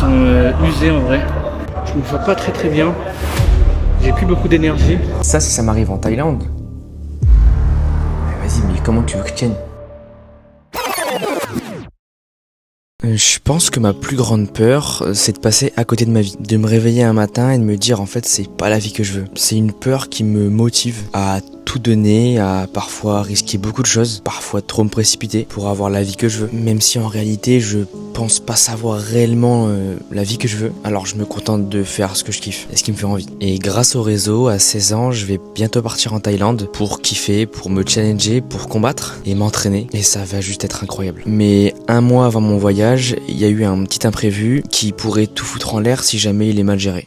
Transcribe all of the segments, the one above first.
sont usés en vrai. Je me sens pas très bien. J'ai plus beaucoup d'énergie. Ça, si ça m'arrive en Thaïlande. Mais vas-y, mais comment tu veux que je tienne? Je pense que ma plus grande peur, c'est de passer à côté de ma vie. De me réveiller un matin et de me dire en fait c'est pas la vie que je veux. C'est une peur qui me motive à tout donner, à parfois risquer beaucoup de choses, parfois trop me précipiter pour avoir la vie que je veux. Même si en réalité je pense pas savoir réellement la vie que je veux, alors je me contente de faire ce que je kiffe et ce qui me fait envie. Et grâce au réseau, à 16 ans, je vais bientôt partir en Thaïlande pour kiffer, pour me challenger, pour combattre et m'entraîner. Et ça va juste être incroyable. Mais un mois avant mon voyage, il y a eu un petit imprévu qui pourrait tout foutre en l'air si jamais il est mal géré.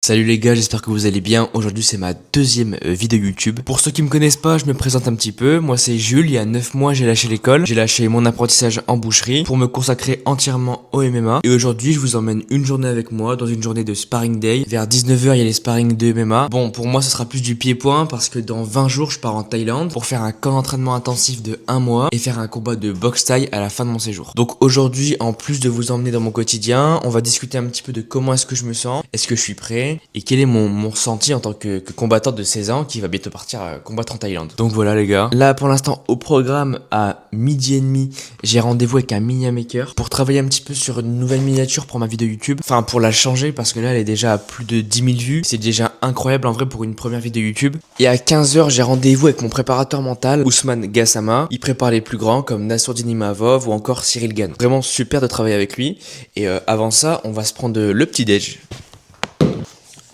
Salut les gars, j'espère que vous allez bien. Aujourd'hui c'est ma deuxième vidéo YouTube. Pour ceux qui me connaissent pas, je me présente un petit peu. Moi c'est Jules, il y a 9 mois j'ai lâché l'école. J'ai lâché mon apprentissage en boucherie pour me consacrer entièrement au MMA. Et aujourd'hui je vous emmène une journée avec moi dans une journée de sparring day. Vers 19 h il y a les sparring de MMA. Bon, pour moi ce sera plus du pied-point parce que dans 20 jours je pars en Thaïlande pour faire un camp d'entraînement intensif de 1 mois et faire un combat de boxe thaï à la fin de mon séjour. Donc aujourd'hui, en plus de vous emmener dans mon quotidien, on va discuter un petit peu de comment est-ce que je me sens, est-ce que je suis prêt et quel est mon ressenti en tant que combattant de 16 ans qui va bientôt partir combattre en Thaïlande. Donc voilà les gars. Là pour l'instant au programme à 12h30, j'ai rendez-vous avec un minimaker pour travailler un petit peu sur une nouvelle miniature pour ma vidéo YouTube. Enfin pour la changer parce que là elle est déjà à plus de 10 000 vues. C'est déjà incroyable en vrai pour une première vidéo YouTube. Et à 15 h j'ai rendez-vous avec mon préparateur mental, Ousmane Gassama. Il prépare les plus grands comme Nassourdine Imavov ou encore Cyril Gann. Vraiment super de travailler avec lui. Et avant ça, on va se prendre le petit déj.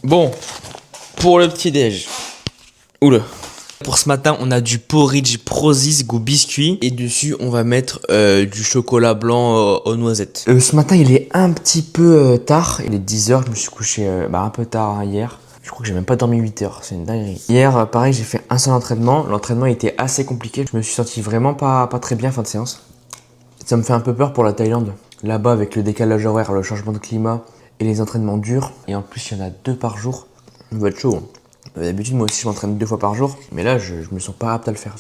Bon, pour le petit-déj. Oula. Pour ce matin, on a du porridge Prozis goût biscuit. Et dessus, on va mettre du chocolat blanc aux noisettes. Ce matin, il est un petit peu tard. Il est 10 h, je me suis couché un peu tard hier. Je crois que j'ai même pas dormi 8 h, c'est une dinguerie. Hier, pareil, j'ai fait un seul entraînement. L'entraînement était assez compliqué. Je me suis senti vraiment pas très bien fin de séance. Ça me fait un peu peur pour la Thaïlande. Là-bas, avec le décalage horaire, le changement de climat et les entraînements durs, et en plus il y en a 2 par jour, ça va être chaud. D'habitude moi aussi je m'entraîne 2 fois par jour, mais là je me sens pas apte à le faire.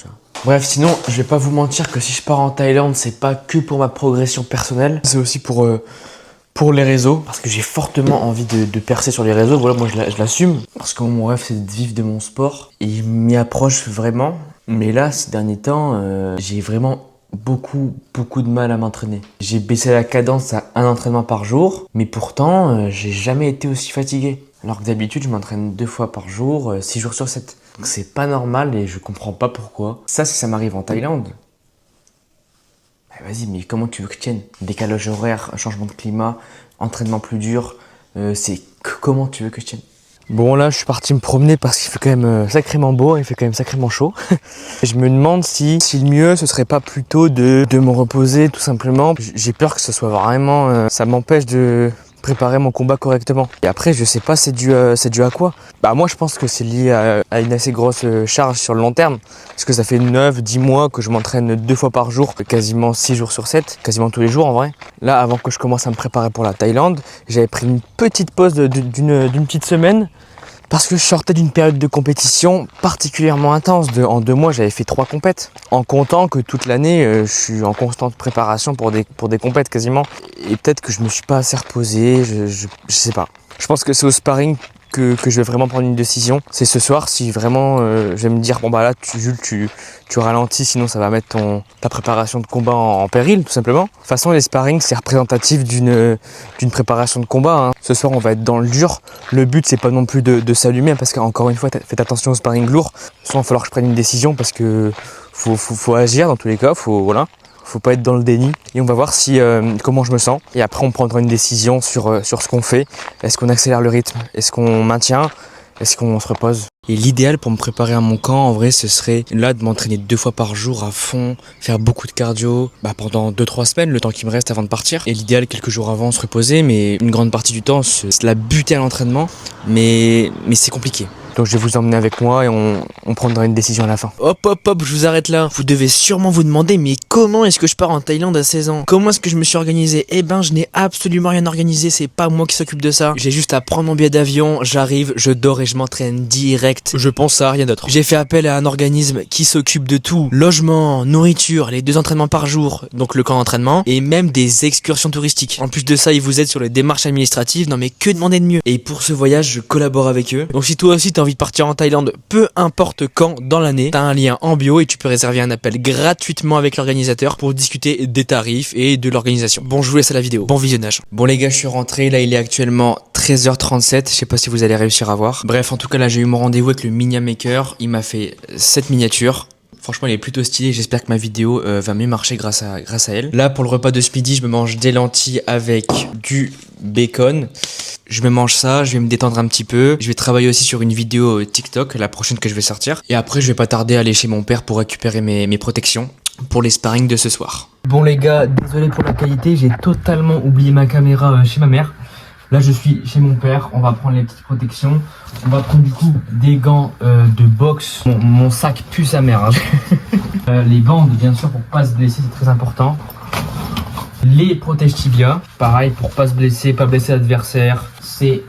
Bref, sinon je vais pas vous mentir que si je pars en Thaïlande, c'est pas que pour ma progression personnelle, c'est aussi pour les réseaux, parce que j'ai fortement envie de percer sur les réseaux. Voilà, moi je l'assume, parce que mon rêve c'est de vivre de mon sport, et je m'y approche vraiment. Mais là ces derniers temps, j'ai vraiment beaucoup de mal à m'entraîner. J'ai baissé la cadence à un entraînement par jour, mais pourtant j'ai jamais été aussi fatigué. Alors que d'habitude je m'entraîne 2 fois par jour, 6 jours sur 7. Donc c'est pas normal et je comprends pas pourquoi. Ça, si ça m'arrive en Thaïlande, vas-y, mais comment tu veux que je tienne? Décalage horaire, changement de climat, entraînement plus dur, comment tu veux que je tienne? Bon là je suis parti me promener parce qu'il fait quand même sacrément beau, il fait quand même sacrément chaud. Je me demande si le mieux ce serait pas plutôt de me reposer tout simplement. J'ai peur que ce soit vraiment, ça m'empêche de préparer mon combat correctement. Et après je sais pas c'est dû à quoi. Bah moi je pense que c'est lié à une assez grosse charge sur le long terme. Parce que ça fait 9-10 mois que je m'entraîne 2 fois par jour, quasiment 6 jours sur 7, quasiment tous les jours en vrai. Là avant que je commence à me préparer pour la Thaïlande, j'avais pris une petite pause d'une petite semaine. Parce que je sortais d'une période de compétition particulièrement intense. En 2 mois, j'avais fait 3 compètes. En comptant que toute l'année, je suis en constante préparation pour des compètes quasiment. Et peut-être que je me suis pas assez reposé, je sais pas. Je pense que c'est au sparring que je vais vraiment prendre une décision. C'est ce soir, si vraiment je vais me dire, bon bah là, Jules, tu ralentis, sinon ça va mettre ta préparation de combat en péril, tout simplement. De toute façon, les sparring, c'est représentatif d'une préparation de combat, hein. Ce soir, on va être dans le dur. Le but, c'est pas non plus de s'allumer, parce qu'encore une fois, faites attention au sparring lourd. Soit il va falloir que je prenne une décision, parce que faut agir dans tous les cas, faut pas être dans le déni. Et on va voir comment je me sens. Et après, on prendra une décision sur ce qu'on fait. Est-ce qu'on accélère le rythme? Est-ce qu'on maintient? Est-ce qu'on se repose? Et l'idéal pour me préparer à mon camp, en vrai, ce serait là de m'entraîner 2 fois par jour à fond, faire beaucoup de cardio pendant 2-3 semaines, le temps qui me reste avant de partir. Et l'idéal, quelques jours avant, se reposer, mais une grande partie du temps, c'est la buter à l'entraînement. Mais c'est compliqué. Donc je vais vous emmener avec moi et on prendra une décision à la fin. Hop, je vous arrête là. Vous devez sûrement vous demander, mais comment est-ce que je pars en Thaïlande à 16 ans? Comment est-ce que je me suis organisé? Eh ben, je n'ai absolument rien organisé, c'est pas moi qui s'occupe de ça. J'ai juste à prendre mon billet d'avion, j'arrive, je dors et je m'entraîne direct. Je pense à rien d'autre. J'ai fait appel à un organisme qui s'occupe de tout. Logement, nourriture, les 2 entraînements par jour, donc le camp d'entraînement, et même des excursions touristiques. En plus de ça, ils vous aident sur les démarches administratives, non mais que demander de mieux? Et pour ce voyage, je collabore avec eux. Donc si toi aussi t'as envie de partir en Thaïlande, peu importe quand dans l'année, t'as un lien en bio et tu peux réserver un appel gratuitement avec l'organisateur pour discuter des tarifs et de l'organisation. Bon, je vous laisse à la vidéo. Bon visionnage. Bon les gars, je suis rentré, là il est actuellement 13h37, je sais pas si vous allez réussir à voir. Bref, en tout cas là j'ai eu mon rendez-vous avec le Minia Maker, il m'a fait cette miniature. Franchement, elle est plutôt stylée. J'espère que ma vidéo va mieux marcher grâce à elle. Là, pour le repas de ce midi, je me mange des lentilles avec du bacon. Je me mange ça, je vais me détendre un petit peu. Je vais travailler aussi sur une vidéo TikTok, la prochaine que je vais sortir. Et après, je vais pas tarder à aller chez mon père pour récupérer mes protections pour les sparring de ce soir. Bon les gars, désolé pour la qualité. J'ai totalement oublié ma caméra chez ma mère. Là, je suis chez mon père. On va prendre les petites protections. On va prendre du coup des gants de boxe. Mon sac pue sa mère. Hein. Les bandes, bien sûr, pour pas se blesser, c'est très important. Les protège tibia, pareil, pour pas se blesser, pas blesser l'adversaire. C'est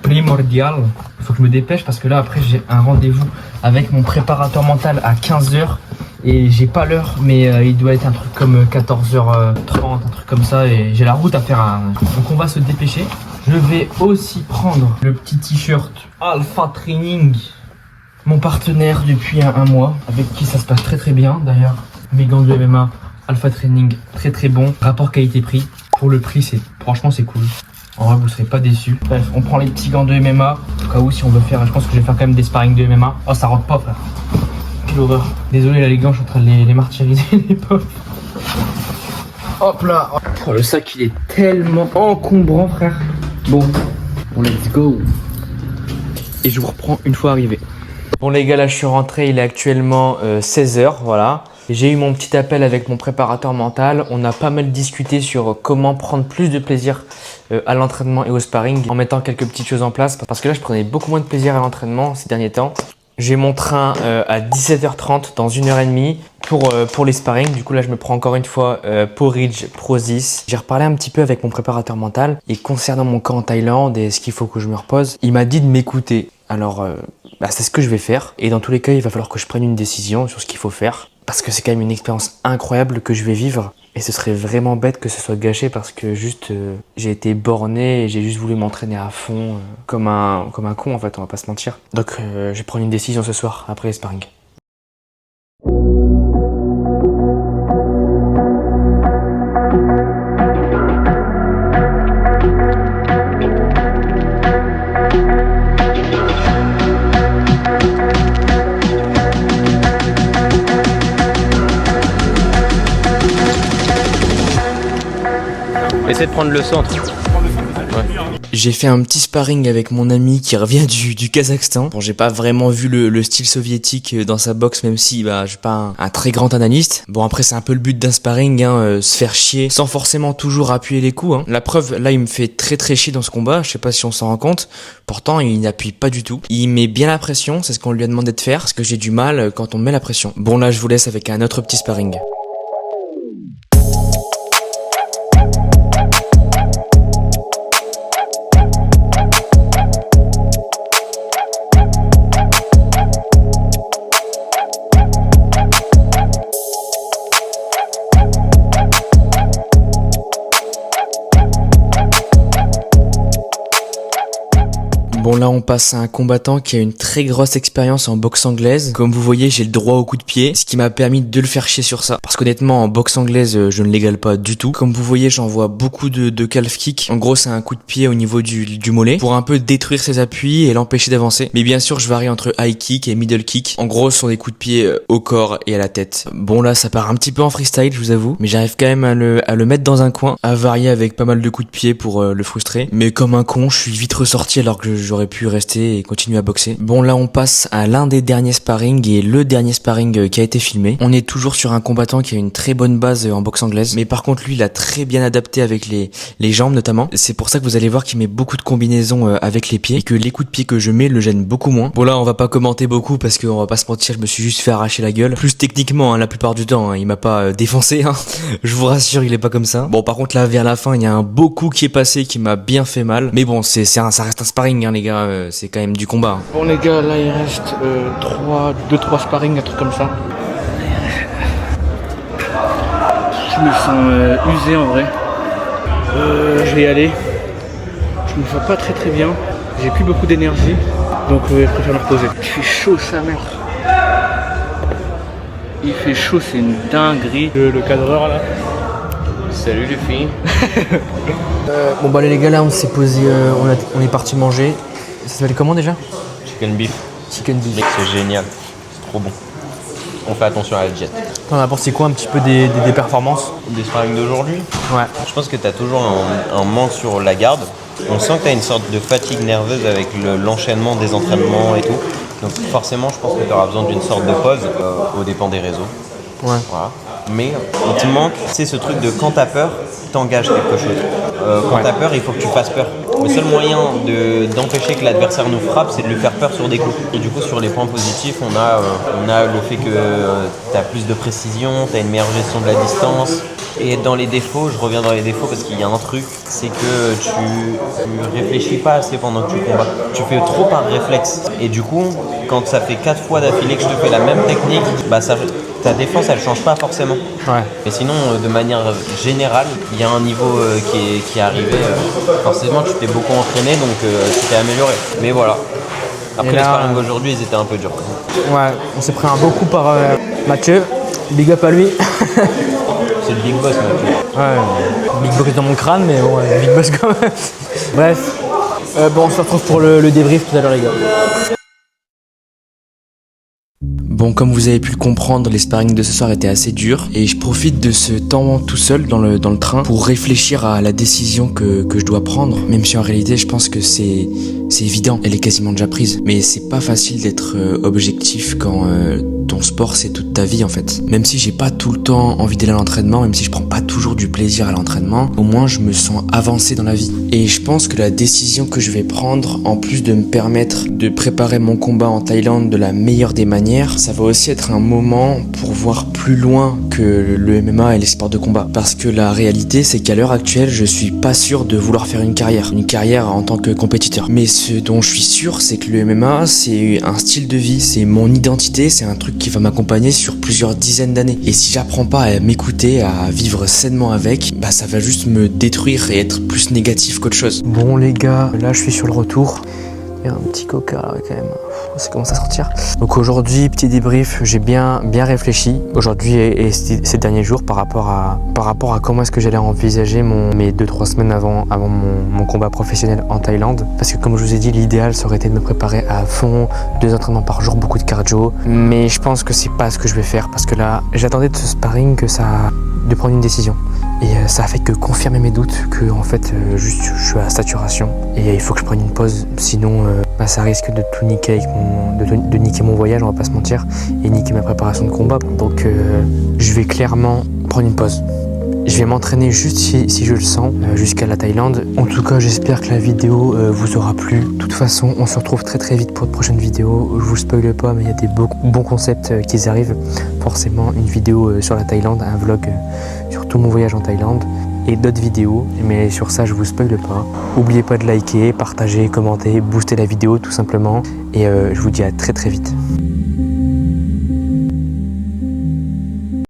primordial. Il faut que je me dépêche parce que là, après, j'ai un rendez-vous avec mon préparateur mental à 15h. Et j'ai pas l'heure, mais il doit être un truc comme 14h30, un truc comme ça. Et j'ai la route à faire. Donc on va se dépêcher. Je vais aussi prendre le petit t-shirt Alpha Training, mon partenaire depuis un mois, avec qui ça se passe très très bien. D'ailleurs, mes gants de MMA Alpha Training, très très bon. Rapport qualité-prix. Pour le prix, franchement c'est cool. En vrai, vous serez pas déçus. Bref, on prend les petits gants de MMA. Au cas où, si on veut faire, je pense que je vais faire quand même des sparring de MMA. Oh, ça rentre pas, frère. Quelle horreur. Désolé là les gants, je suis en train de les martyriser, les pauvres. Hop là. Oh, le sac il est tellement encombrant, frère. Bon, let's go. Et je vous reprends une fois arrivé. Bon les gars, là je suis rentré, il est actuellement 16h, voilà. J'ai eu mon petit appel avec mon préparateur mental. On a pas mal discuté sur comment prendre plus de plaisir à l'entraînement et au sparring en mettant quelques petites choses en place. Parce que là je prenais beaucoup moins de plaisir à l'entraînement ces derniers temps. J'ai mon train à 17h30 dans 1h30 pour les sparring. Du coup là je me prends encore une fois Porridge, Prozis. J'ai reparlé un petit peu avec mon préparateur mental et concernant mon camp en Thaïlande et ce qu'il faut que je me repose, il m'a dit de m'écouter. Alors c'est ce que je vais faire et dans tous les cas il va falloir que je prenne une décision sur ce qu'il faut faire parce que c'est quand même une expérience incroyable que je vais vivre et ce serait vraiment bête que ce soit gâché parce que juste j'ai été borné et j'ai juste voulu m'entraîner à fond comme un con en fait, on va pas se mentir. Donc je vais prendre une décision ce soir après les sparring. Essaie de prendre le centre. Ouais. J'ai fait un petit sparring avec mon ami qui revient du Kazakhstan. Bon, j'ai pas vraiment vu le style soviétique dans sa boxe, même si je suis pas un très grand analyste. Bon, après c'est un peu le but d'un sparring, se faire chier sans forcément toujours appuyer les coups. La preuve, là il me fait très très chier dans ce combat. Je sais pas si on s'en rend compte. Pourtant il n'appuie pas du tout. Il met bien la pression, c'est ce qu'on lui a demandé de faire, parce que j'ai du mal quand on met la pression. Bon là je vous laisse avec un autre petit sparring. Bon là on passe à un combattant qui a une très grosse expérience en boxe anglaise. Comme vous voyez j'ai le droit au coup de pied, ce qui m'a permis de le faire chier sur ça. Parce qu'honnêtement en boxe anglaise je ne l'égale pas du tout. Comme vous voyez j'envoie beaucoup de calf kick. En gros c'est un coup de pied au niveau du mollet pour un peu détruire ses appuis et l'empêcher d'avancer. Mais bien sûr je varie entre high kick et middle kick. En gros ce sont des coups de pied au corps et à la tête. Bon là ça part un petit peu en freestyle je vous avoue. Mais j'arrive quand même à le mettre dans un coin, à varier avec pas mal de coups de pied pour le frustrer. Mais comme un con je suis vite ressorti alors que j'aurais pu rester et continuer à boxer. Bon, là on passe à l'un des derniers sparring et le dernier sparring qui a été filmé. On est toujours sur un combattant qui a une très bonne base en boxe anglaise, mais par contre lui il a très bien adapté avec les jambes notamment. C'est pour ça que vous allez voir qu'il met beaucoup de combinaisons avec les pieds et que les coups de pied que je mets le gênent beaucoup moins. Bon, là on va pas commenter beaucoup parce qu'on va pas se mentir, je me suis juste fait arracher la gueule. Plus techniquement, la plupart du temps, il m'a pas défoncé, je vous rassure, il est pas comme ça. Bon, par contre là vers la fin il y a un beau coup qui est passé qui m'a bien fait mal, mais bon ça reste un sparring les gars, c'est quand même du combat. Bon les gars, là il reste 2-3 sparring, un truc comme ça. Je me sens usé en vrai. Je vais y aller. Je me sens pas très très bien. J'ai plus beaucoup d'énergie, donc je préfère me reposer. Il fait chaud sa mère. Il fait chaud, c'est une dinguerie. Le cadreur là. Salut les filles. Bon bah les gars, là on s'est posé, on est parti manger. Ça s'appelle comment déjà? Chicken beef. Chicken beef. Mec, c'est génial. C'est trop bon. On fait attention à la diète. T'en apportes c'est quoi un petit peu des performances? Des sparring d'aujourd'hui? Ouais. Je pense que tu as toujours un manque sur la garde. On sent que tu as une sorte de fatigue nerveuse avec l'enchaînement des entraînements et tout. Donc forcément, je pense que tu auras besoin d'une sorte de pause aux dépens des réseaux. Ouais. Voilà. Mais il te manque, c'est ce truc de quand t'as peur, t'engages quelque chose. Quand t'as peur, il faut que tu fasses peur. Le seul moyen d'empêcher que l'adversaire nous frappe, c'est de lui faire peur sur des coups. Et du coup, sur les points positifs, on a le fait que t'as plus de précision, t'as une meilleure gestion de la distance. Et dans les défauts, je reviens dans les défauts parce qu'il y a un truc, c'est que tu réfléchis pas assez pendant que tu combats. Tu fais trop par réflexe. Et du coup, quand ça fait 4 fois d'affilée que je te fais la même technique, bah ta défense elle change pas forcément. Ouais. Et sinon, de manière générale, il y a un niveau qui est arrivé. Forcément, tu t'es beaucoup entraîné, donc tu t'es amélioré. Mais voilà. Après, les sparring aujourd'hui, ils étaient un peu durs. Ouais, on s'est pris un beau coup par Mathieu. Big up à lui. C'est le big boss, Mathieu. Ouais, big boss dans mon crâne, mais bon, big boss quand même. Bref, bon, on se retrouve pour le débrief tout à l'heure, les gars. Bon, comme vous avez pu le comprendre, les sparring de ce soir étaient assez durs et je profite de ce temps tout seul dans le train pour réfléchir à la décision que je dois prendre, même si en réalité je pense que c'est évident, elle est quasiment déjà prise. Mais c'est pas facile d'être objectif quand ton sport c'est toute ta vie en fait. Même si j'ai pas tout le temps envie d'aller à l'entraînement, même si je prends pas toujours du plaisir à l'entraînement, au moins je me sens avancé dans la vie. Et je pense que la décision que je vais prendre, en plus de me permettre de préparer mon combat en Thaïlande de la meilleure des manières, ça va aussi être un moment pour voir plus loin que le MMA et les sports de combat. Parce que la réalité, c'est qu'à l'heure actuelle, je suis pas sûr de vouloir faire une carrière en tant que compétiteur. Mais ce dont je suis sûr, c'est que le MMA, c'est un style de vie, c'est mon identité, c'est un truc qui va m'accompagner sur plusieurs dizaines d'années. Et si j'apprends pas à m'écouter, à vivre sainement avec, bah ça va juste me détruire et être plus négatif qu'autre chose. Bon les gars, là je suis sur le retour. Il y a un petit coca là quand même, ça commence à sortir. Donc aujourd'hui, petit débrief, j'ai bien réfléchi aujourd'hui et ces derniers jours par rapport à comment est-ce que j'allais envisager mes 2-3 semaines avant mon combat professionnel en Thaïlande. Parce que comme je vous ai dit, l'idéal ça aurait été de me préparer à fond, 2 entraînements par jour, beaucoup de cardio. Mais je pense que c'est pas ce que je vais faire parce que là, j'attendais de ce sparring de prendre une décision. Et ça a fait que confirmer mes doutes que en fait juste je suis à saturation et il faut que je prenne une pause, sinon ça risque de tout niquer de niquer mon voyage, on va pas se mentir, et niquer ma préparation de combat. Donc je vais clairement prendre une pause. Je vais m'entraîner juste si je le sens jusqu'à la Thaïlande. En tout cas, j'espère que la vidéo vous aura plu. De toute façon, on se retrouve très très vite pour de prochaines vidéos. Je vous spoile pas, mais il y a des bons concepts qui arrivent. Forcément, une vidéo sur la Thaïlande, un vlog sur tout mon voyage en Thaïlande et d'autres vidéos. Mais sur ça, je vous spoile pas. N'oubliez pas de liker, partager, commenter, booster la vidéo tout simplement. Et je vous dis à très très vite.